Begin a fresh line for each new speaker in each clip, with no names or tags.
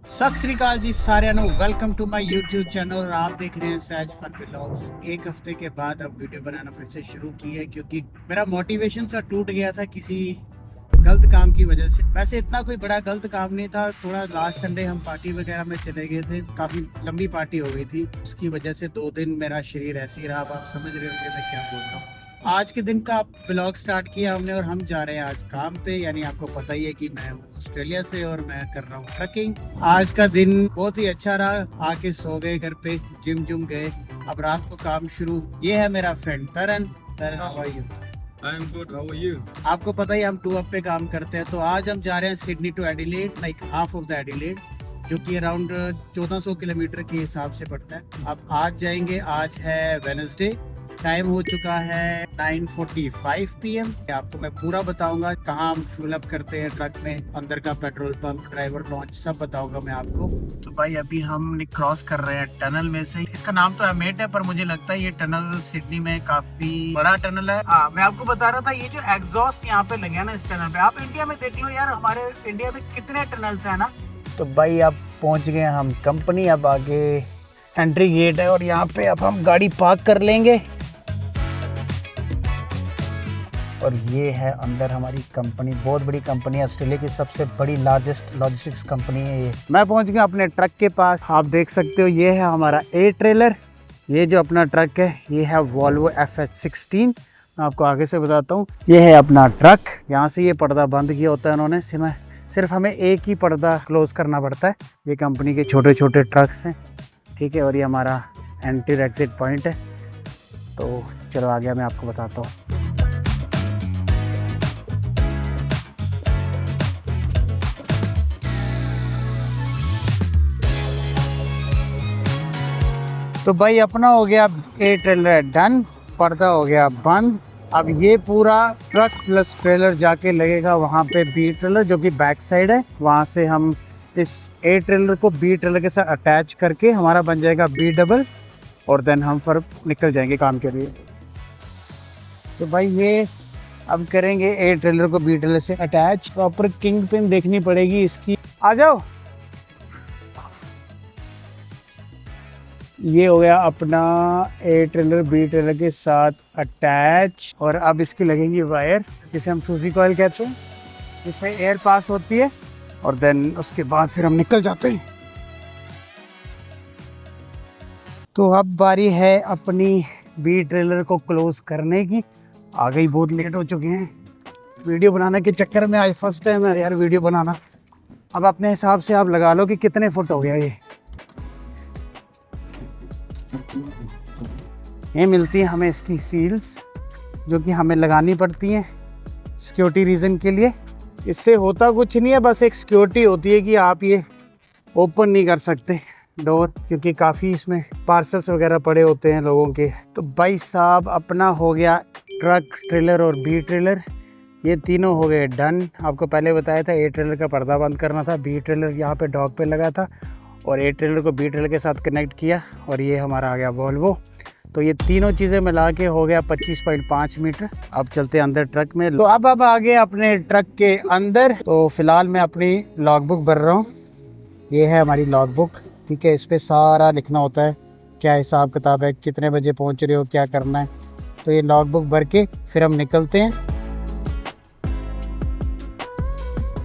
सत श्री अकाल जी साਰਿਆਂ ਨੂੰ welcome to my YouTube channel और आप देख रहे हैं सहज फन व्लॉग्स। एक हफ्ते के बाद अब वीडियो बनाना फिर से शुरू की है क्योंकि मेरा मोटिवेशन सा टूट गया था किसी गलत काम की वजह से। वैसे इतना कोई बड़ा गलत काम नहीं था, थोड़ा लास्ट संडे हम पार्टी वगैरह में चले गए थे, काफ़ी लंबी पार्टी हो गई थी, उसकी वजह से 2 दिन मेरा शरीर ऐसे ही रहा। अब आप समझ रहे होंगे मैं क्या बोल रहा हूँ। आज के दिन का ब्लॉग स्टार्ट किया हमने और हम जा रहे हैं आज काम पे। यानी आपको पता ही है कि मैं हूँ ऑस्ट्रेलिया से और मैं कर रहा हूँ ट्रकिंग। आज का दिन बहुत ही अच्छा रहा, आके सो गए घर पे, जिम गए, अब रात को काम शुरू। ये है मेरा friend Taran. How are you?
I am good. How are you?
आपको पता ही हम 2 अप पे काम करते हैं। तो आज हम जा रहे हैं Sydney to Adelaide, like half of the Adelaide, जो कि अराउंड 1400 किलोमीटर के हिसाब से पड़ता है। अब आज जाएंगे, आज है वेडनेसडे, टाइम हो चुका है 9:45 PM। आपको मैं पूरा बताऊंगा कहाँ हम फ्यूल अप करते हैं ट्रक में, अंदर का पेट्रोल पंप, ड्राइवर लॉन्च, सब बताऊंगा मैं आपको। तो भाई अभी हम क्रॉस कर रहे हैं टनल में से। इसका नाम तो एमेट है पर मुझे लगता है ये टनल सिडनी में काफी बड़ा टनल है। मैं आपको बता रहा था ये जो एग्जॉस्ट यहाँ पे लगे है ना इस टनल पे, आप इंडिया में देख लो यार, हमारे इंडिया में कितने टनल्स है ना। तो भाई अब पहुंच गए हम कंपनी, अब आगे एंट्री गेट है और यहाँ पे अब हम गाड़ी पार्क कर लेंगे और ये है अंदर हमारी कंपनी। बहुत बड़ी कंपनी है, ऑस्ट्रेलिया की सबसे बड़ी लार्जेस्ट लॉजिस्टिक्स कंपनी है ये। मैं पहुंच गया अपने ट्रक के पास, आप देख सकते हो ये है हमारा ए ट्रेलर। ये जो अपना ट्रक है ये है वॉल्वो FH16। मैं आपको आगे से बताता हूँ, ये है अपना ट्रक। यहाँ से ये पर्दा बंद किया होता है उन्होंने, सिर्फ हमें एक ही पर्दा क्लोज करना पड़ता है। ये कंपनी के छोटे छोटे ट्रक्स हैं, ठीक है। और ये हमारा एंट्री एग्जिट पॉइंट है। तो चलो आगे मैं आपको बताता हूँ। तो भाई अपना हो गया ए ट्रेलर डन, पर्दा हो गया बंद। अब ये पूरा ट्रक प्लस ट्रेलर जाके लगेगा वहाँ पे बी ट्रेलर, जो कि बैक साइड है। वहाँ से हम इस ए ट्रेलर को बी ट्रेलर के साथ अटैच करके हमारा बन जाएगा बी डबल, और देन हम फिर निकल जाएंगे काम के लिए। तो भाई ये अब करेंगे ए ट्रेलर को बी ट्रेलर से अटैच। प्रॉपर किंग पिन देखनी पड़ेगी इसकी। आ जाओ। ये हो गया अपना ए ट्रेलर बी ट्रेलर के साथ अटैच, और अब इसकी लगेंगी वायर, जिसे हम सूजी कॉइल कहते हैं, जिसमें एयर पास होती है, और देन उसके बाद फिर हम निकल जाते हैं। तो अब बारी है अपनी बी ट्रेलर को क्लोज करने की। आ गई, बहुत लेट हो चुके हैं। वीडियो बनाने के चक्कर में आज फर्स्ट टाइम है यार वीडियो बनाना। अब अपने हिसाब से आप लगा लो कि कितने फुट हो गया ये मिलती है हमें इसकी सील्स, जो कि हमें लगानी पड़ती हैं सिक्योरिटी रीज़न के लिए। इससे होता कुछ नहीं है, बस एक सिक्योरिटी होती है कि आप ये ओपन नहीं कर सकते डोर, क्योंकि काफ़ी इसमें पार्सल्स वगैरह पड़े होते हैं लोगों के। तो भाई साहब अपना हो गया ट्रक, ट्रेलर और बी ट्रेलर, ये तीनों हो गए डन। आपको पहले बताया था ए ट्रेलर का पर्दा बंद करना था, बी ट्रेलर यहाँ पे डॉक पे लगा था, और ए ट्रेलर को बी ट्रेलर के साथ कनेक्ट किया, और ये हमारा आ गया वॉल्वो। तो ये तीनों चीज़ें मिला के हो गया 25.5 मीटर। अब चलते हैं अंदर ट्रक में। तो अब आ गए अपने ट्रक के अंदर। तो फिलहाल मैं अपनी लॉग बुक भर रहा हूँ। ये है हमारी लॉग बुक, ठीक है। इस पर सारा लिखना होता है, क्या हिसाब किताब है, कितने बजे पहुँच रहे हो, क्या करना है। तो ये लॉग बुक भर के फिर हम निकलते हैं।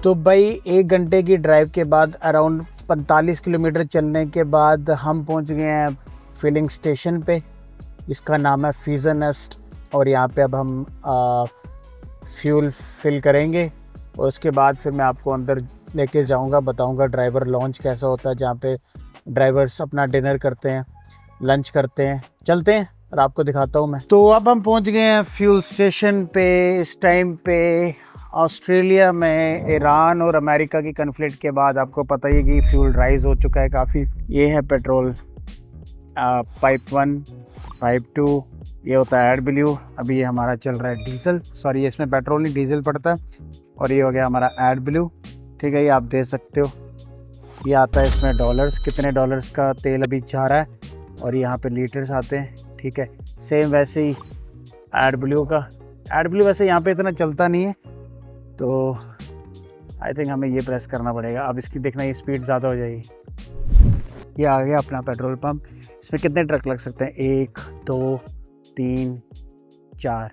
तो भाई 1 घंटे की ड्राइव के बाद, अराउंड 45 किलोमीटर चलने के बाद हम पहुंच गए हैं फिलिंग स्टेशन पे, जिसका नाम है फीजरनेस्ट। और यहाँ पे अब हम फ्यूल फिल करेंगे, और उसके बाद फिर मैं आपको अंदर लेके जाऊँगा, बताऊँगा ड्राइवर लॉन्च कैसा होता है, जहाँ पे ड्राइवर्स अपना डिनर करते हैं, लंच करते हैं। चलते हैं और आपको दिखाता हूँ मैं। तो अब हम पहुँच गए हैं फ्यूल स्टेशन पे। इस टाइम पे ऑस्ट्रेलिया में ईरान और अमेरिका की कन्फ्लिक्ट के बाद आपको पता ही है कि फ्यूल राइज हो चुका है काफ़ी। ये है पेट्रोल पाइप 1, पाइप 2, ये होता है AdBlue। अभी ये हमारा चल रहा है डीजल, सॉरी इसमें पेट्रोल नहीं डीजल पड़ता है। और ये हो गया हमारा AdBlue, ठीक है। ये आप दे सकते हो, ये आता है इसमें डॉलर्स, कितने डॉलर्स का तेल अभी जा रहा है, और यहाँ पे लीटर्स आते हैं, ठीक है। सेम वैसे ही AdBlue का, AdBlue वैसे यहाँ पे इतना चलता नहीं है, तो आई थिंक हमें ये प्रेस करना पड़ेगा। अब इसकी देखना ये स्पीड ज़्यादा हो जाएगी। ये आ गया अपना पेट्रोल पंप। इसमें कितने ट्रक लग सकते हैं? 1 2 3 4,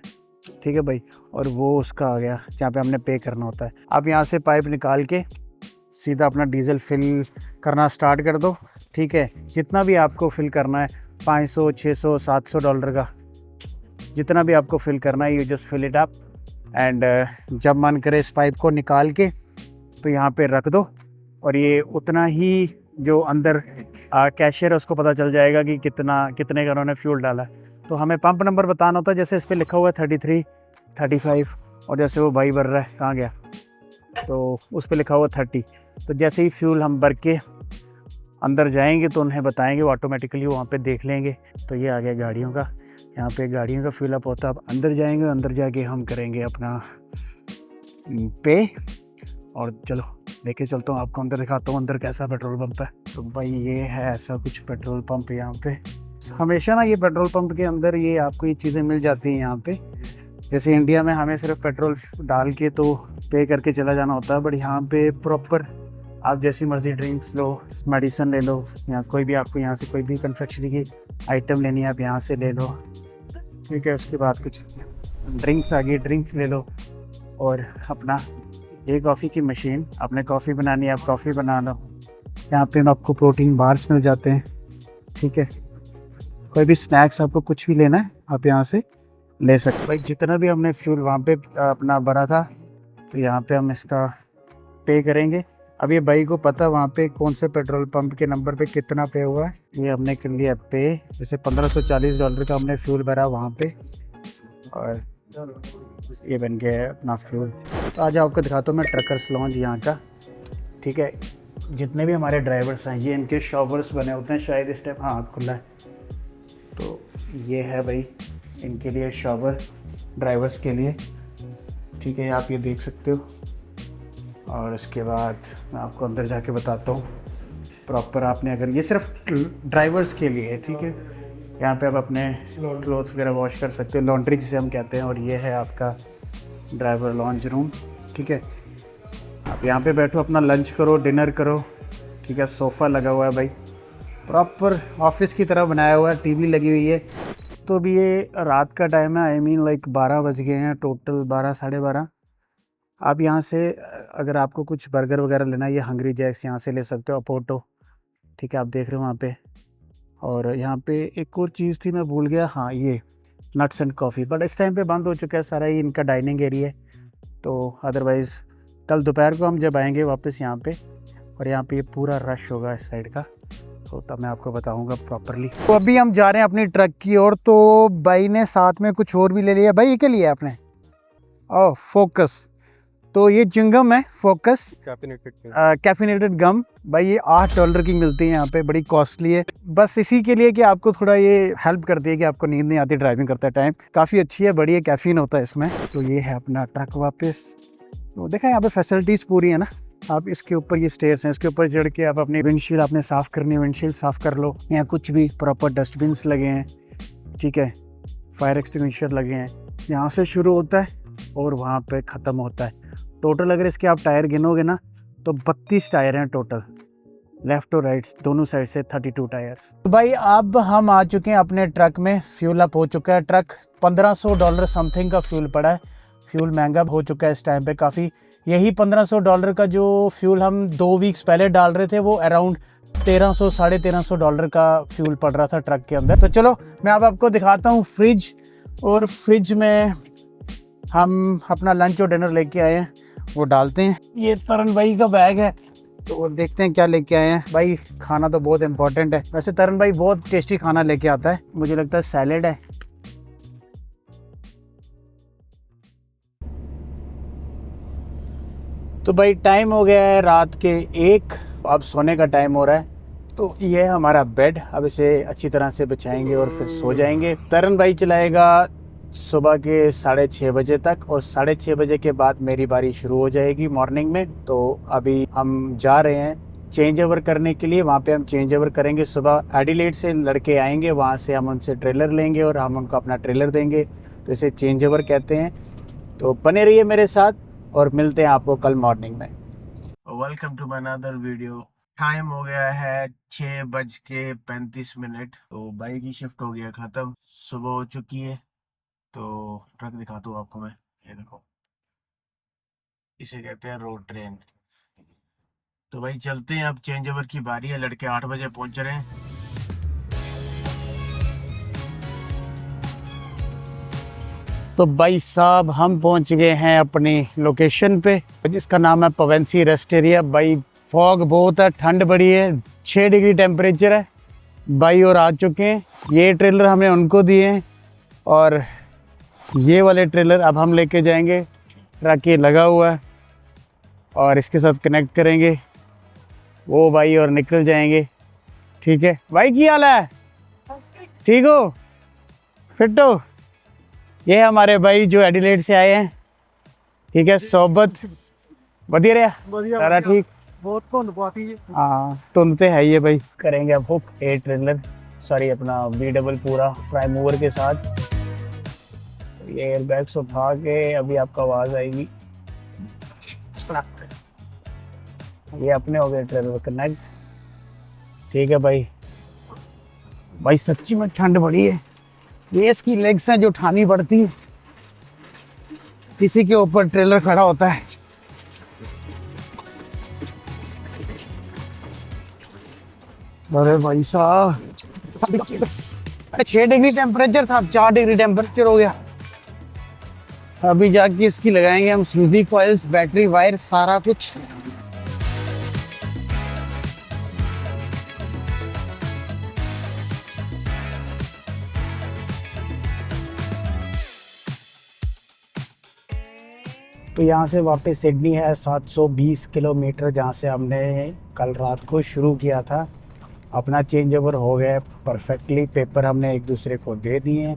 ठीक है भाई। और वो उसका आ गया जहाँ पे हमने पे करना होता है। अब यहाँ से पाइप निकाल के सीधा अपना डीजल फिल करना स्टार्ट कर दो, ठीक है। जितना भी आपको फिल करना है, 500 600 700 डॉलर का, जितना भी आपको फिल करना है, you just fill it up. And जब मन करे इस पाइप को निकाल के तो यहाँ पे रख दो, और ये उतना ही जो अंदर कैशियर है उसको पता चल जाएगा कि कितने का उन्होंने फ्यूल डाला है। तो हमें पंप नंबर बताना होता है, जैसे इस पर लिखा हुआ है 33 35, और जैसे वो भाई भर रहा है, कहाँ गया, तो उस पर लिखा हुआ 30। तो जैसे ही फ्यूल हम भर के अंदर जाएंगे तो उन्हें बताएंगे, वो ऑटोमेटिकली वहाँ पे देख लेंगे। तो ये आ गया गाड़ियों का, यहाँ पे गाड़ियों का फ्यूल अप होता है। अब अंदर जाएंगे, अंदर जाके हम करेंगे अपना पे। और चलो लेके चलता हूँ आपको, अंदर दिखाता हूँ अंदर कैसा पेट्रोल पंप है। तो भाई ये है ऐसा कुछ पेट्रोल पंप यहाँ पे। हमेशा ना ये पेट्रोल पंप के अंदर ये आपको ये चीज़ें मिल जाती हैं यहाँ पे। जैसे इंडिया में हमें सिर्फ पेट्रोल डाल के तो पे करके चला जाना होता है, बट यहाँ पे प्रॉपर आप जैसी मर्जी ड्रिंक्स लो, मेडिसिन ले लो, या कोई भी आपको यहाँ से कोई भी कन्फेक्शनरी की आइटम लेनी है आप यहाँ से ले लो, ठीक है। उसके बाद कुछ ड्रिंक्स आ गई, ड्रिंक्स ले लो। और अपना ये कॉफ़ी की मशीन, आपने कॉफ़ी बनानी है आप कॉफ़ी बना लो। यहाँ पे आपको प्रोटीन बार्स मिल जाते हैं, ठीक है। कोई भी स्नैक्स आपको कुछ भी लेना है आप यहाँ से ले सकते। भाई जितना भी हमने फ्यूल वहाँ पे अपना भरा था, तो यहाँ पे हम इसका पे करेंगे। अब ये भाई को पता वहाँ पे कौन से पेट्रोल पंप के नंबर पे कितना पे हुआ है। ये हमने कर लिया पे, जैसे $1540 का हमने फ्यूल भरा वहाँ पे, और ये बन गया है अपना फ्यूल। तो आज आपको दिखाता हूँ मैं ट्रकर्स लॉन्ज यहाँ का, ठीक है। जितने भी हमारे ड्राइवर्स हैं ये इनके शॉवर्स बने होते हैं, शायद इस टाइम हाँ खुला है। तो ये है भाई इनके लिए शॉवर, ड्राइवर्स के लिए, ठीक है, आप ये देख सकते हो। और इसके बाद मैं आपको अंदर जाके बताता हूँ प्रॉपर। आपने अगर ये सिर्फ ड्राइवर्स के लिए है, ठीक है, यहाँ पे आप अपने क्लोथ्स वगैरह वॉश कर सकते हो, लॉन्ड्री जिसे हम कहते हैं। और ये है आपका ड्राइवर लॉन्ज रूम, ठीक है। आप यहाँ पे बैठो, अपना लंच करो, डिनर करो, ठीक है। सोफ़ा लगा हुआ है भाई, प्रॉपर ऑफिस की तरह बनाया हुआ है, टीवी लगी हुई है। तो अभी ये रात का टाइम है, आई मीन लाइक 12 बज गए हैं टोटल, 12 साढ़े 12। आप यहाँ से अगर आपको कुछ बर्गर वगैरह लेना है, ये हंग्री जैक्स यहाँ से ले सकते हो, अपोटो, ठीक है, आप देख रहे हो वहाँ पे। और यहाँ पे एक और चीज़ थी मैं भूल गया, हाँ ये नट्स एंड कॉफ़ी, बट इस टाइम पे बंद हो चुका है सारा, ये इनका डाइनिंग एरिया है। तो अदरवाइज़ कल दोपहर को हम जब आएंगे वापस यहाँ पे, और यहाँ पे ये पूरा रश होगा इस साइड का, तो तब मैं आपको बताऊंगा प्रॉपरली। तो अभी हम जा रहे हैं अपनी ट्रक की ओर। तो भाई ने साथ में कुछ और भी ले लिया। भाई ये क्या लिया आपने? ओह फोकस, तो ये चिंगम है फोकस कैफिनेटेड गम। भाई ये $8 की मिलती है यहाँ पे, बड़ी कॉस्टली है, बस इसी के लिए कि आपको थोड़ा ये हेल्प करती है कि आपको नींद नहीं आती ड्राइविंग करते टाइम। काफ़ी अच्छी है, बढ़िया कैफीन होता है इसमें। तो ये है अपना ट्रक वापस। तो देखा यहाँ पे फैसिलिटीज़ पूरी है ना। आप इसके ऊपर ये स्टेयर्स हैं, इसके ऊपर चढ़ के आप अपनी विंडशील्ड आपने साफ़ करनी है, विंडशील्ड साफ़ कर लो। यहाँ कुछ भी प्रॉपर डस्टबिन्स लगे हैं, ठीक है, फायर एक्सटिंग्विशर लगे हैं। यहाँ से शुरू होता है और वहाँ पे ख़त्म होता है। टोटल अगर इसके आप टायर गिनोगे ना तो 32 टायर हैं टोटल, लेफ़्ट और राइट दोनों साइड से 32 टायर्स। तो भाई अब हम आ चुके हैं अपने ट्रक में, फ्यूल अप हो चुका है। ट्रक $1500 समथिंग का फ्यूल पड़ा है। फ्यूल महंगा हो चुका है इस टाइम पे काफ़ी। यही $1500 का जो फ्यूल हम 2 वीक्स पहले डाल रहे थे, वो अराउंड 1300 साढ़े $1300 का फ्यूल पड़ रहा था ट्रक के अंदर। तो चलो मैं अब आपको दिखाता हूँ फ्रिज, और फ्रिज में हम अपना लंच और डिनर लेके आए हैं, वो डालते हैं। ये तरन भाई का बैग है, तो देखते हैं क्या लेके आए हैं। भाई खाना तो बहुत इंपॉर्टेंट है, वैसे तरन भाई बहुत टेस्टी खाना लेके आता है। मुझे लगता है सैलेड है। तो भाई टाइम हो गया है रात के 1, अब सोने का टाइम हो रहा है। तो ये है हमारा बेड, अब इसे अच्छी तरह से बिछाएंगे और फिर सो जाएंगे। तरन भाई चलाएगा सुबह के 6:30 बजे तक, और 6:30 बजे के बाद मेरी बारी शुरू हो जाएगी मॉर्निंग में। तो अभी हम जा रहे हैं चेंज ओवर करने के लिए, वहाँ पे हम चेंज ओवर करेंगे। सुबह एडिलेड से लड़के आएंगे, वहाँ से हम उनसे ट्रेलर लेंगे और हम उनको अपना ट्रेलर देंगे, तो इसे चेंज ओवर कहते हैं। तो बने रहिए मेरे साथ और मिलते हैं आपको कल मॉर्निंग में। Welcome to my another video. Time हो गया है 6:35। तो बाइक की शिफ्ट हो गया ख़त्म, सुबह हो चुकी है। तो ट्रक दिखाता हूँ आपको मैं, ये देखो, इसे कहते हैं रोड ट्रेन। तो भाई चलते हैं, अब चेंज ओवर की बारी है। लड़के 8 बजे पहुंच रहे हैं। तो भाई साहब हम पहुंच गए हैं अपनी लोकेशन पे, जिसका नाम है पवेंसी रेस्ट एरिया। भाई फॉग बहुत है, ठंड बड़ी है, 6 डिग्री टेम्परेचर है भाई। और आ चुके हैं, ये ट्रेलर हमने उनको दिए हैं और ये वाले ट्रेलर अब हम लेके जाएंगे। ट्रक ये लगा हुआ है और इसके साथ कनेक्ट करेंगे वो भाई और निकल जाएंगे। ठीक है भाई, की हाल है? ठीक हो, फिट हो? ये हमारे भाई जो एडिलेड से आए हैं। ठीक है, सोबत बढ़िया रहा सारा ठीक।
बहुत धुंध पाती है।
हाँ धुंध तो है ये भाई। करेंगे अब हुक ए ट्रेलर, सॉरी अपना B डबल पूरा प्राइम मूवर के साथ। ये एयरबैग्स उठा के अभी आपको आवाज आएगी। ये अपने हो गए ट्रेलर कनेक्ट। ठीक है भाई। भाई सच्ची में ठंड बड़ी है, ये इसकी लेग्स हैं जो उठानी पड़ती है, किसी के ऊपर ट्रेलर खड़ा होता है। अरे भाई साहब, 6 डिग्री टेम्परेचर था, अब 4 डिग्री टेम्परेचर हो गया। अभी जाके इसकी लगाएंगे हम स्मूदी कॉइल्स, बैटरी वायर, सारा कुछ। तो यहाँ से वापस सिडनी है 720 किलोमीटर, जहाँ से हमने कल रात को शुरू किया था। अपना चेंज ओवर हो गया परफेक्टली, पेपर हमने एक दूसरे को दे दिए हैं।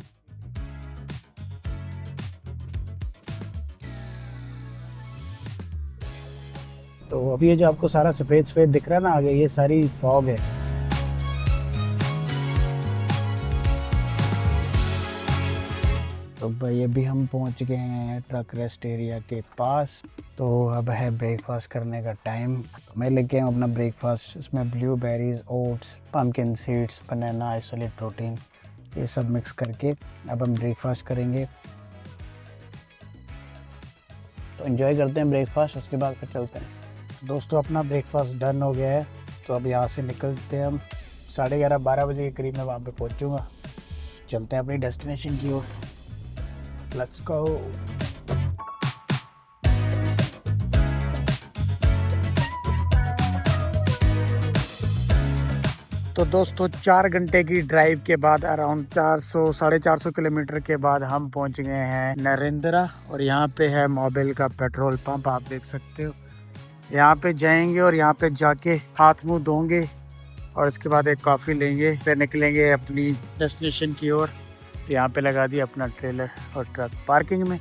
तो अभी ये जो आपको सारा सफ़ेद सफ़ेद दिख रहा है ना आगे, ये सारी फॉग है। तो भाई अभी हम पहुंच गए हैं ट्रक रेस्ट एरिया के पास। तो अब है ब्रेकफास्ट करने का टाइम। मैं लेके आऊँ अपना ब्रेकफास्ट, इसमें ब्लूबेरीज, ओट्स, पम्पकिन सीड्स, बनाना, आइसोलेट प्रोटीन, ये सब मिक्स करके अब हम ब्रेकफास्ट करेंगे। तो एंजॉय करते हैं ब्रेकफास्ट, उसके बाद फिर चलते हैं। दोस्तों अपना ब्रेकफास्ट डन हो गया है, तो अब यहाँ से निकलते हैं हम। 11:30-12 बजे के करीब मैं वहाँ पे पहुँचूँगा। चलते हैं अपनी डेस्टिनेशन की ओर। Let's go. तो दोस्तों 4 घंटे की ड्राइव के बाद, अराउंड 400-450 किलोमीटर के बाद हम पहुंच गए हैं नरेंद्रा। और यहाँ पे है मोबिल का पेट्रोल पंप, आप देख सकते हो। यहाँ पे जाएंगे और यहाँ पे जाके हाथ मुंह धोंगे और इसके बाद एक कॉफ़ी लेंगे, फिर निकलेंगे अपनी डेस्टिनेशन की ओर। तो यहाँ पे लगा दिया अपना ट्रेलर और ट्रक पार्किंग में।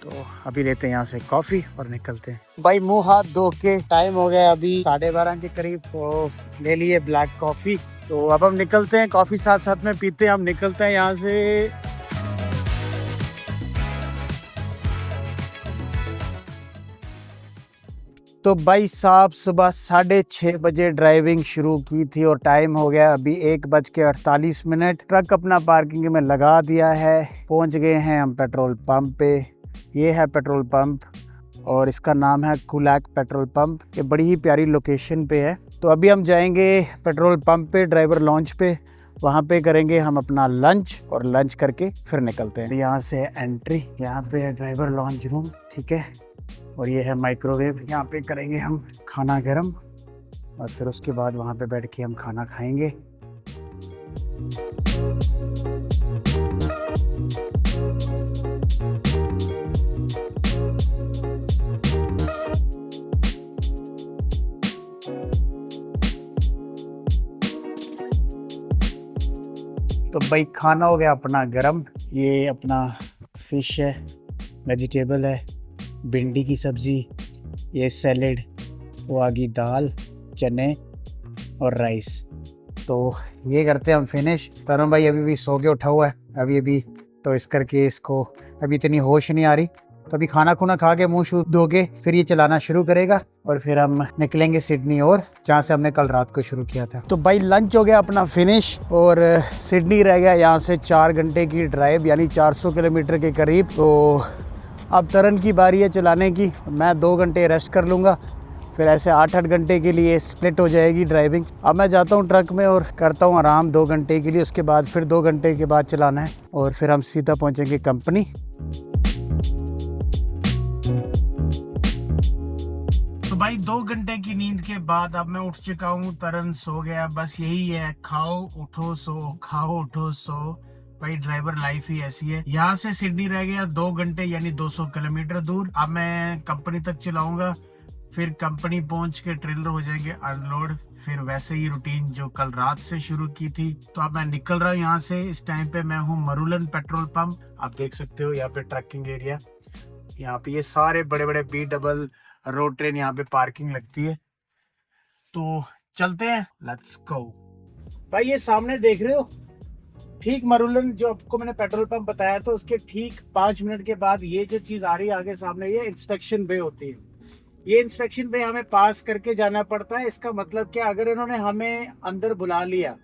तो अभी लेते हैं यहाँ से कॉफ़ी और निकलते हैं। भाई मुंह हाथ धो के टाइम हो गया अभी 12:30 के करीब, तो ले लिए ब्लैक कॉफ़ी। तो अब हम निकलते हैं, कॉफ़ी साथ साथ में पीते हैं। हम निकलते हैं यहाँ से। तो भाई साहब सुबह 6:30 बजे ड्राइविंग शुरू की थी और टाइम हो गया अभी 1:48। ट्रक अपना पार्किंग में लगा दिया है। पहुंच गए हैं हम पेट्रोल पंप पे। ये है पेट्रोल पंप और इसका नाम है कुलैक पेट्रोल पंप। ये बड़ी ही प्यारी लोकेशन पे है। तो अभी हम जाएंगे पेट्रोल पंप पे, ड्राइवर लॉन्च पे। वहाँ पे करेंगे हम अपना लंच और लंच करके फिर निकलते हैं। यहाँ से एंट्री, यहाँ पे है ड्राइवर लॉन्च रूम। ठीक है, और ये है माइक्रोवेव। यहाँ पे करेंगे हम खाना गर्म और फिर उसके बाद वहाँ पे बैठ के हम खाना खाएंगे। तो भाई खाना हो गया अपना गरम। ये अपना फिश है, वेजिटेबल है, भिंडी की सब्ज़ी, ये सैलेड, वो आ गई दाल, चने और राइस। तो ये करते हैं हम फिनिश। तरुण भाई अभी भी सो के उठा हुआ है अभी तो इस करके इसको अभी इतनी होश नहीं आ रही। तो अभी खाना खुना खा के मुंह शू धो के फिर ये चलाना शुरू करेगा और फिर हम निकलेंगे सिडनी और जहाँ से हमने कल रात को शुरू किया था। तो भाई लंच हो गया अपना फिनिश और सिडनी रह गया यहाँ से 4 घंटे की ड्राइव यानी 400 किलोमीटर के करीब। तो अब तरन की बारी है चलाने की। मैं 2 घंटे रेस्ट कर लूँगा, फिर ऐसे 8-8 घंटे के लिए स्प्लिट हो जाएगी ड्राइविंग। अब मैं जाता हूँ ट्रक में और करता हूँ आराम 2 घंटे के लिए, उसके बाद फिर 2 घंटे के बाद चलाना है और फिर हम सीधा पहुँचेंगे कंपनी। तो भाई 2 घंटे की नींद के बाद अब मैं उठ चुका हूँ, तरन सो गया। बस यही है, खाओ उठो सो, खाओ उठो सो। भाई ड्राइवर लाइफ ही ऐसी है। यहाँ से सिडनी रह गया 2 घंटे यानी 200 किलोमीटर दूर। अब मैं कंपनी तक चलाऊंगा, फिर कंपनी पहुंच के ट्रेलर हो जाएंगे अनलोड, फिर वैसे ही रूटीन जो कल रात से शुरू की थी। तो अब मैं निकल रहा हूँ यहाँ से। इस टाइम पे मैं हूँ मरूलन पेट्रोल पंप। आप देख सकते हो यहाँ पे ट्रकिंग एरिया, यहाँ पे ये सारे बड़े बड़े B-डबल रोड ट्रेन यहाँ पे पार्किंग लगती है। तो चलते हैं, लेट्स गो। भाई ये सामने देख रहे हो, ठीक मरूलन जो आपको मैंने पेट्रोल पंप बताया था उसके ठीक 5 मिनट के बाद ये जो चीज आ रही है आगे सामने, ये इंस्पेक्शन बे होती है। ये इंस्पेक्शन बे हमें पास करके जाना पड़ता है। इसका मतलब क्या, अगर उन्होंने हमें अंदर बुला लिया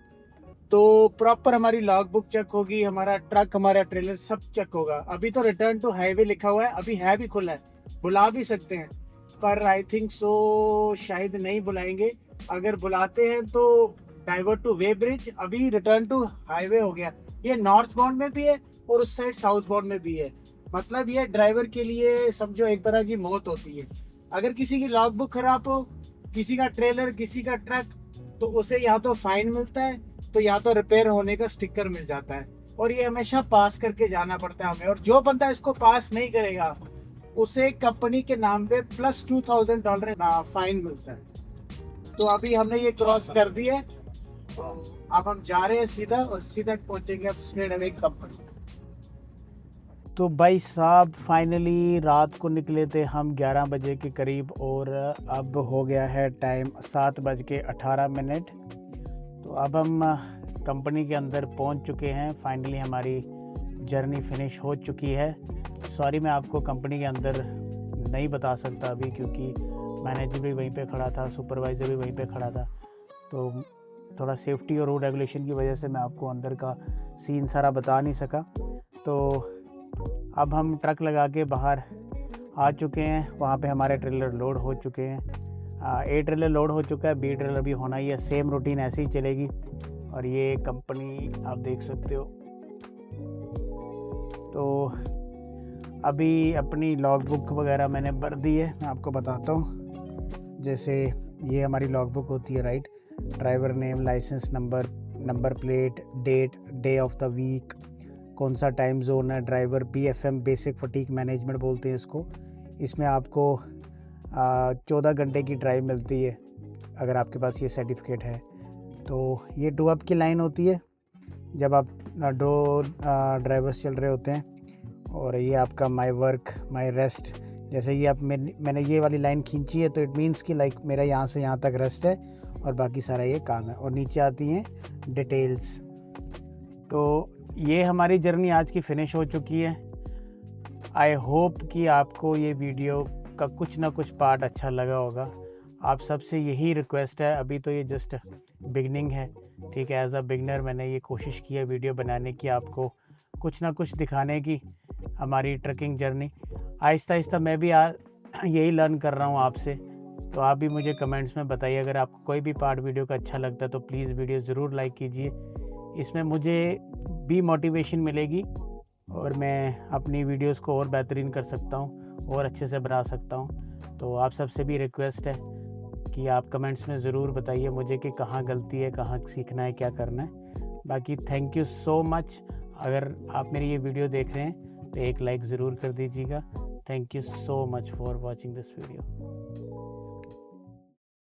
तो प्रॉपर हमारी लॉग बुक चेक होगी, हमारा ट्रक हमारा ट्रेलर सब चेक होगा। अभी तो रिटर्न टू हाईवे लिखा हुआ है, अभी है भी खुला है, बुला भी सकते हैं, पर आई थिंक सो शायद नहीं बुलाएंगे। अगर बुलाते हैं तो डाइवर्ट टू वे ब्रिज, अभी रिटर्न टू हाईवे हो गया। ये नॉर्थ बाउंड में भी है और उस साइड साउथ बाउंड में भी है। मतलब ये ड्राइवर के लिए समझो एक तरह की मौत होती है। अगर किसी की लॉग बुक खराब हो, किसी का ट्रेलर, किसी का ट्रक, तो उसे या तो फाइन मिलता है तो या तो रिपेयर होने का स्टिकर मिल जाता है, और ये हमेशा पास करके जाना पड़ता है हमें। और जो बंदा इसको पास नहीं करेगा उसे कंपनी के नाम पे प्लस $2,000 फाइन मिलता है। तो अभी हमने ये क्रॉस कर दिया, तो अब हम जा रहे हैं सीधा और सीधा पहुंचेंगे अब स्नेडवे कंपनी। तो भाई साहब फाइनली रात को निकले थे हम 11 बजे के करीब और अब हो गया है टाइम 7:18। तो अब हम कंपनी के अंदर पहुंच चुके हैं। फाइनली हमारी जर्नी फिनिश हो चुकी है। सॉरी मैं आपको कंपनी के अंदर नहीं बता सकता अभी, क्योंकि मैनेजर भी वहीं पे खड़ा था, सुपरवाइज़र भी वहीं पे खड़ा था। तो थोड़ा सेफ्टी और रोड रेगुलेशन की वजह से मैं आपको अंदर का सीन सारा बता नहीं सका। तो अब हम ट्रक लगा के बाहर आ चुके हैं। वहाँ पे हमारे ट्रेलर लोड हो चुके हैं। A ट्रेलर लोड हो चुका है, B ट्रेलर भी होना ही है। सेम रूटीन ऐसे ही चलेगी। और ये कंपनी आप देख सकते हो। तो अभी अपनी लॉग बुक वगैरह मैंने भर दी है, मैं आपको बताता हूँ। जैसे ये हमारी लॉग बुक होती है, right, driver name, licence number, number plate, date, day of the week, कौन सा टाइम जोन है, driver, BFM basic fatigue management बोलते हैं इसको। इसमें आपको 14 घंटे की ड्राइव मिलती है अगर आपके पास ये सर्टिफिकेट है। तो ये 2 अप की लाइन होती है जब आप 2 ड्राइवर्स चल रहे होते हैं। और ये आपका माई वर्क, माई रेस्ट। जैसे ये आप मैंने ये वाली लाइन खींची है तो इट मीन्स कि लाइक मेरा यहाँ से यहाँ तक रेस्ट है और बाकी सारा ये काम है। और नीचे आती हैं डिटेल्स। तो ये हमारी जर्नी आज की फ़िनिश हो चुकी है। आई होप कि आपको ये वीडियो का कुछ ना कुछ पार्ट अच्छा लगा होगा। आप सबसे यही रिक्वेस्ट है, अभी तो ये जस्ट बिगनिंग है, ठीक है। एज अ बिगनर मैंने ये कोशिश की है वीडियो बनाने की, आपको कुछ ना कुछ दिखाने की हमारी ट्रकिंग जर्नी। आहिस्ता आहिस्ता मैं भी यही लर्न कर रहा हूँ आपसे। तो आप भी मुझे कमेंट्स में बताइए अगर आपको कोई भी पार्ट वीडियो का अच्छा लगता है तो प्लीज़ वीडियो ज़रूर लाइक कीजिए। इसमें मुझे भी मोटिवेशन मिलेगी और मैं अपनी वीडियोस को और बेहतरीन कर सकता हूँ और अच्छे से बना सकता हूँ। तो आप सबसे भी रिक्वेस्ट है कि आप कमेंट्स में ज़रूर बताइए मुझे कि कहाँ गलती है, कहाँ सीखना है, क्या करना है। बाकी थैंक यू सो मच। अगर आप मेरी ये वीडियो देख रहे हैं तो एक लाइक ज़रूर कर दीजिएगा। Thank you so much for watching this video.